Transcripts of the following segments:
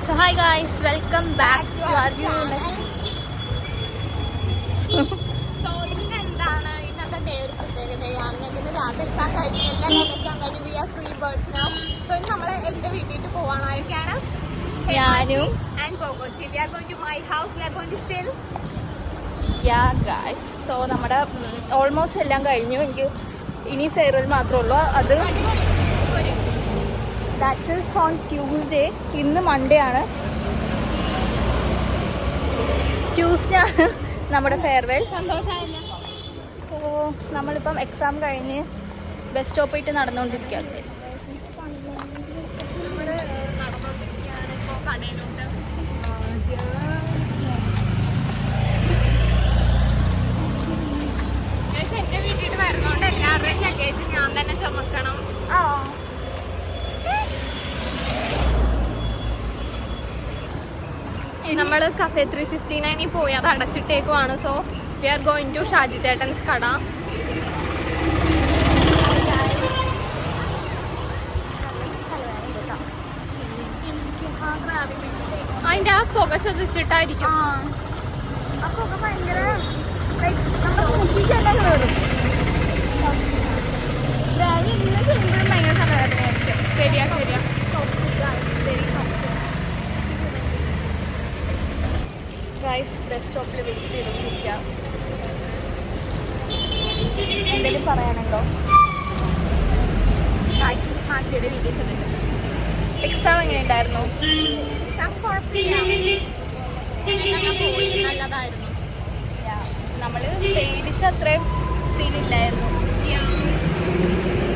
So hi guys, welcome back to our channel. So എന്താണ് ഇന്നത്തെ day ഒരു പ്രത്യേകതയാണ്. ഇന്ന് രാത്രി എക്സാം കഴിഞ്ഞ് എല്ലാം എക്സാം കഴിഞ്ഞ് we are free birds now. So ഇന്ന് നമ്മൾ എൻ്റെ വീട്ടിലേക്ക് പോവാണ്. ആരൊക്കെയാണ്? ഞാനും and Pogochi. We are going to my house. We are going to chill. Yeah guys, so നമ്മുടെ ഓൾമോസ്റ്റ് എല്ലാം കഴിഞ്ഞു. എനിക്ക് ഇനി ഫെയർവെൽ മാത്രമേ ഉള്ളൂ. അത് ദാറ്റ് ഈസ് ഓൺ ട്യൂസ്ഡേ. ഇന്ന് മൺഡേ ആണ്. ട്യൂസ്ഡേ ആണ് നമ്മുടെ ഫെയർവെൽ. സന്തോഷമായില്ല. സോ നമ്മളിപ്പം എക്സാം കഴിഞ്ഞ് ബസ് സ്റ്റോപ്പായിട്ട് നടന്നുകൊണ്ടിരിക്കുക ഗൈസ്. നമ്മൾ നടന്നുകൊണ്ടിരിക്കുകയാണ്. ഇപ്പോൾ കടയിലുണ്ട്. എൻ്റെ വീട്ടിൽ വരുന്നതുകൊണ്ട് എല്ലാവരുടെയും ലഗേജ് ഞാൻ തന്നെ ചുമക്കണം. നമ്മൾ കഫേ 359 പോയി, അത് അടച്ചിട്ടേക്കുവാണ്. So we are going to Shaji ചേട്ടൻസ് കട. അതിൻ്റെ ആ പുക ശ്രദ്ധിച്ചിട്ടായിരിക്കും. ശരിയാ ശരിയാ. ഗൈസ് ബസ് സ്റ്റോപ്പിൽ വെയിറ്റ് ചെയ്തുകൊണ്ടിരിക്കുക. എന്തെങ്കിലും പറയാനുണ്ടോ? ഹാക്കിയുടെ വീട്ടിൽ ചെന്നിട്ട് എക്സാം എങ്ങനെയുണ്ടായിരുന്നു? പോയി, നല്ലതായിരുന്നു. നമ്മൾ പേടിച്ച അത്രയും സീനില്ലായിരുന്നു.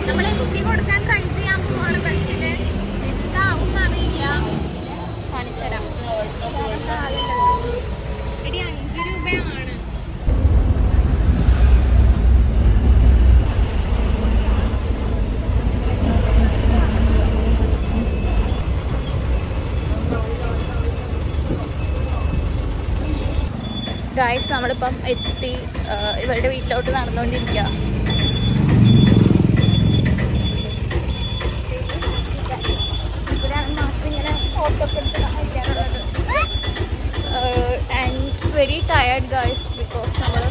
നമ്മൾ കുട്ടി കൊടുക്കാൻ ട്രൈ ചെയ്യാൻ പോവാണ് ബസ്സിൽ. എന്താവും അറിയില്ല. കാണിച്ചു തരാം. എടി 5 രൂപയാണ്. ഗായ്സ് നമ്മളിപ്പം എത്തി. ഇവരുടെ വീട്ടിലോട്ട് നടന്നുകൊണ്ടിരിക്കുക. And very tired guys because നമ്മൾ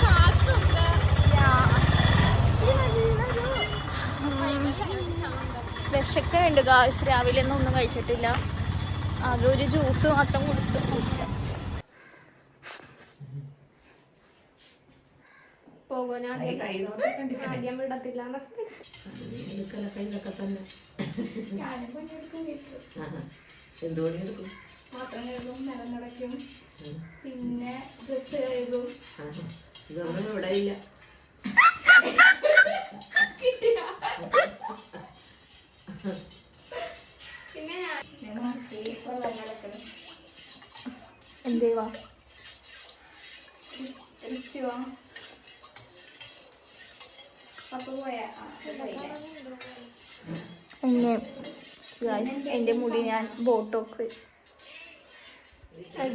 വിശക്കുന്നുണ്ട് ഗായ്സ്. രാവിലെ ഒന്നും കഴിച്ചിട്ടില്ല. അതൊരു ജ്യൂസ് മാത്രം കുടിച്ചു. പോകും ഞാൻ ആദ്യം വിടത്തില്ല. പാത്രം കഴുകും, നിലം തുടയ്ക്കും, പിന്നെ ഡ്രസ്സ് കഴുകും. ഇതൊന്നും ഇവിടെ ഇല്ല. പിന്നെ എന്തേവാ എൻ്റെ മുടി ഞാൻ ബോട്ടോക്സ്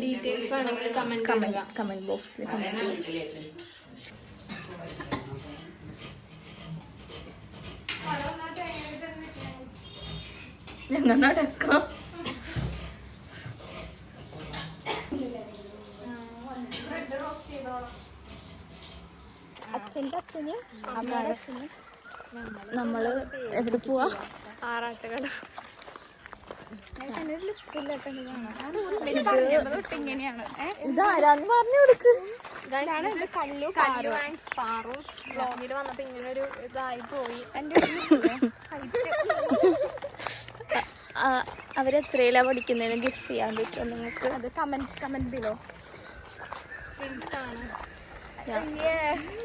ഡീറ്റെയിൽസ് വേണമെങ്കിൽ കമന്റ് ബോക്സിൽ ഞങ്ങൾ നടക്കാം. അച്ഛന് നമ്മള് എവിടെ പോവാ? ആറാട്ടുകട. ഇങ്ങനെയാണ്. ഇതാരാന്ന് പറഞ്ഞു കൊടുക്ക്. കല്ലു ആൻഡ് സ്പാറു ബ്ലോഗിൽ വന്നപ്പോ ഇങ്ങനെ ഒരു ഇതായി പോയി. അവരെത്രയിലാ പഠിക്കുന്നതെന്ന് ഗസ് ചെയ്യാൻ പറ്റുമോ നിങ്ങൾക്ക്? അത് കമന്റ് ബിലോ.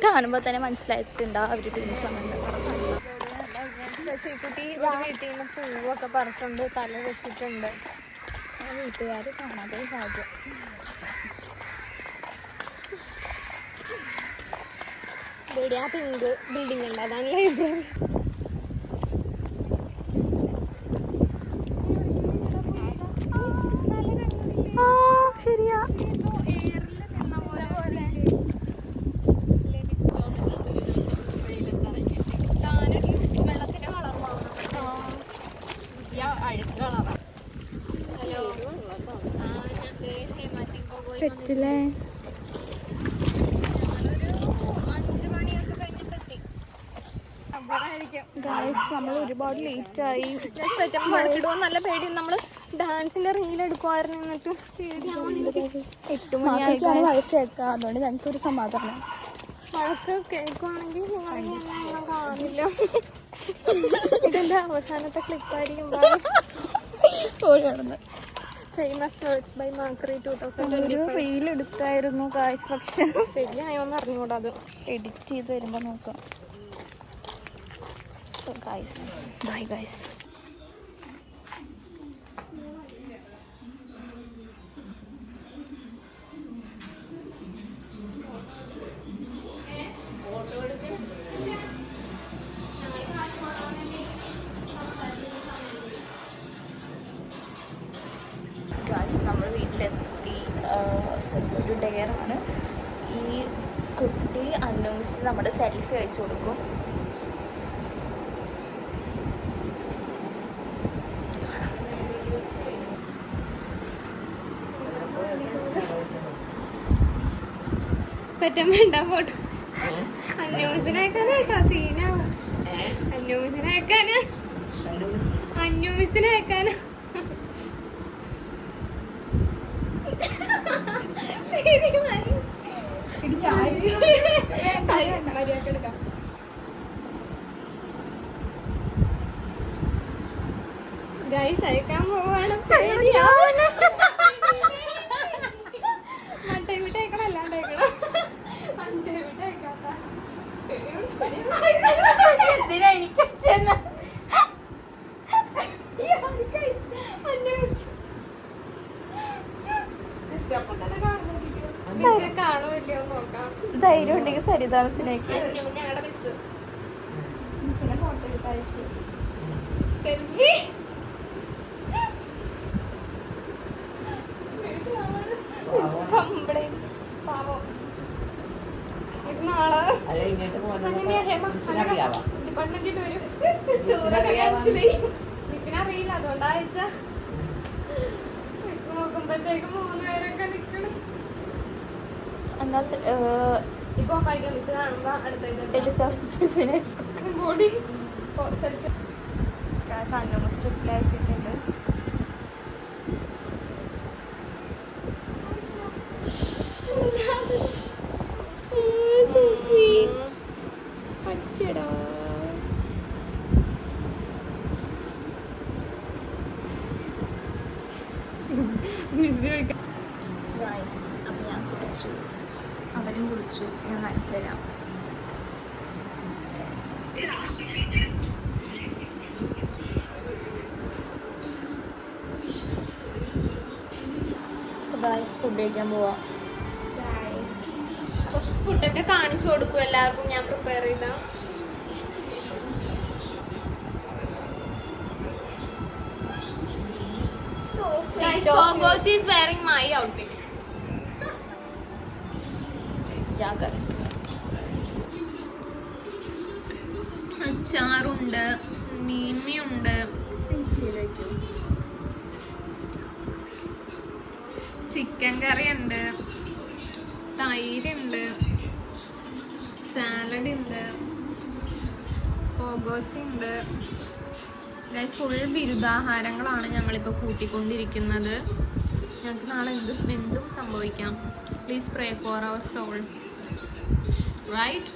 കാണുമ്പോൾ തന്നെ മനസ്സിലായിട്ടുണ്ടാവും അവര് ട്വിൻസാണ്. കുട്ടി വീട്ടിൽ നിന്ന് പൂവൊക്കെ പറിച്ചുകൊണ്ട് തല വെച്ചിട്ടുണ്ട്. വീട്ടുകാർ കാണാതെ സാധ്യം. ഇവിടെ ആ പിങ്ക് ബിൽഡിംഗ് ഉണ്ട്, അതാണ് ലൈബ്രറി. ശരിയാ. വെള്ളത്തിന്റെ കളർ അഴുക്ക് കളറാണ്. സെറ്റിലെ നമ്മൾ ഒരുപാട് ലേറ്റ് ആയി. നല്ല പേടി. നമ്മള് ഡാൻസിന്റെ റീൽ എടുക്കുമായിരുന്നു, എന്നിട്ട് 8 മണിയായിട്ടാണ് വഴക്ക് കേൾക്കുക. അതുകൊണ്ട് ഞങ്ങൾക്ക് ഒരു സമാധാനം. വഴക്ക് കേൾക്കുവാണെങ്കിൽ നിങ്ങൾ കാണില്ല. ഇതെന്റെ അവസാനത്തെ ക്ലിപ്പായിരിക്കും. ഫേമസ് വേർഡ്സ് ബൈ മാക്രി 2025. റീൽ എടുത്തായിരുന്നു ഗായ്സ്, പക്ഷെ ശരിയായോന്ന് അറിഞ്ഞുകൂടാ. അത് എഡിറ്റ് ചെയ്ത് വരുമ്പോൾ നോക്കാം. So guys, bye guys. നമ്മൾ വീട്ടിലെത്തി. ഒരു ഡെയറാണ്. ഈ കുട്ടി അന്നൂസിന് നമ്മുടെ സെൽഫി അയച്ചു കൊടുക്കും. പറ്റാൻ വേണ്ട ഫോട്ടോ. അന്യൂസിനയക്കാനാ കേട്ടോ, സീനാവും. അന്യൂസിനയക്കാനാ. ഗൈസ് അയക്കാൻ പോവാണ്. മട്ടേവിട്ട് അയക്കണം, അല്ലാണ്ട് അയക്കണം. മട്ടേവിട്ട് അയക്കാത്ത കാണുമല്ലോ നോക്കാം. ധൈര്യം ഉണ്ടെങ്കിൽ സരിതാസിനേക്ക് ഞങ്ങളുടെ മിസ്സിനെ ഫോട്ടോ എടുത്ത് അയച്ചു. സെൽഫി കംപ്ലൈന്റ് പാവം. ഇത് നാളെ ഡിപ്പാർട്ട്മെന്റിൽ വരും. മിസ്സിനറിയില്ല, അതുകൊണ്ടാ അയച്ച. മിസ് നോക്കുമ്പോഴത്തേക്ക് 3 പേരൊക്കെ നിക്കണം. ഇപ്പൊ ഓഫായിരിക്കും. മിസ് കാണുമ്പോ അടുത്ത ബോഡി സെൽഫി അന്നൂസ് റിപ്ലൈ അയച്ചിട്ടുണ്ട്. പറ്റടാ. ഗൈസ്, അപ്പം ഞാൻ കുളിച്ചു, അവനും കുളിച്ചു. ഞാൻ കാണിച്ചു തരാം. ഗൈസ്, ഫുഡ് കഴിക്കാൻ പോവാം. ഫുഡൊക്കെ കാണിച്ചു കൊടുക്കും എല്ലാവർക്കും ഞാൻ പ്രിപ്പയർ ചെയ്ത. Guys, is wearing my outfit. Yeah, guys. അച്ചാറുണ്ട്, മീൻമിയുണ്ട്, ചിക്കൻ കറി ഉണ്ട്, തൈരുണ്ട്, സാലഡ് ഉണ്ട്, പോഗോച്ചി ഉണ്ട്. ഫുൾ ബിരുദാഹാരങ്ങളാണ് ഞങ്ങളിപ്പോൾ കൂട്ടിക്കൊണ്ടിരിക്കുന്നത്. ഞങ്ങൾക്ക് നാളെ എന്തും സംഭവിക്കാം. Please pray for our soul, right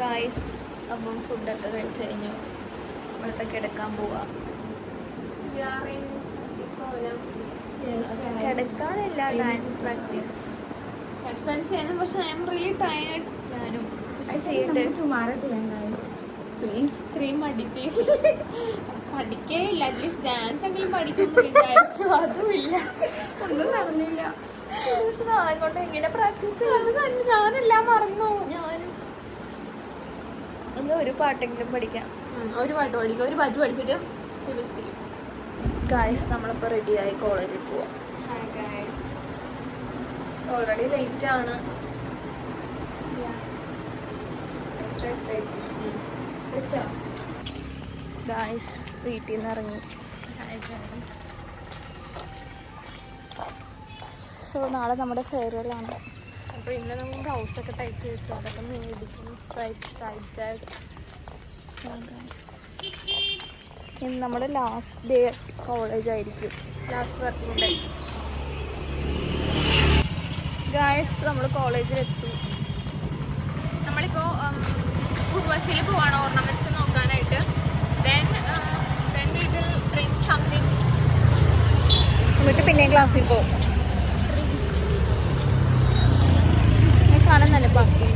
guys? അപ്പം ഫുഡൊക്കെ കഴിച്ച് കഴിഞ്ഞു. ഇവിടുത്തെ കിടക്കാൻ പോവാം. കിടക്കാനില്ല, ഡാൻസ് പ്രാക്ടീസ് ചെയ്യുന്നു. പക്ഷെ ഐ എം റിയലി ടയേർഡ്. ഞാനും ചെയ്യട്ടെ. ടുമാറോ ചെയ്യാം ഗൈസ്, പ്ലീസ്. ഇത്രയും പഠിക്കേയില്ല. അറ്റ്ലീസ്റ്റ് ഡാൻസ് എങ്കിലും പഠിക്കുമെന്ന് വിചാരിച്ചു. അതുമില്ല, ഒന്നും പറഞ്ഞില്ല. പക്ഷെ നാളെ കൊണ്ട് എങ്ങനെ പ്രാക്ടീസ് അത് തന്നെ. ഞാനെല്ലാം മറന്നു. ഞാനും ഒന്ന് ഒരു പാട്ടെങ്കിലും പഠിക്കാം. ഒരു പാട്ട് പഠിക്കും. ഒരു പാട്ട് പഠിച്ചിട്ട് ഗൈസ്, നമ്മളിപ്പോൾ റെഡിയായി കോളേജിൽ പോവാം. ഓൾറെഡി ലേറ്റ് ആണ്. ഗൈസ്, വീട്ടിൽ നിന്ന് ഇറങ്ങി. സോ നാളെ നമ്മുടെ ഫെയർവെല്ലാണ്. അപ്പോൾ ഇന്ന് നമുക്ക് ബ്ലൗസൊക്കെ തയ്ച്ച് കിട്ടും, അതൊക്കെ മേടിക്കും. ഇന്ന് നമ്മുടെ ലാസ്റ്റ് ഡേ കോളേജ് ആയിരിക്കും, ലാസ്റ്റ് വർക്കിംഗ് ഡേ. ഗായ്സ്. നമ്മൾ കോളേജിലെത്തി. നമ്മളിപ്പോൾ ഉർവശിയിൽ പോവാണ് ഓർണമെന്റ്സ് നോക്കാനായിട്ട്. Then we will drink something. എന്നിട്ട് പിന്നെയും ക്ലാസ്സിൽ പോകും. കാണാൻ നല്ല ബാക്കി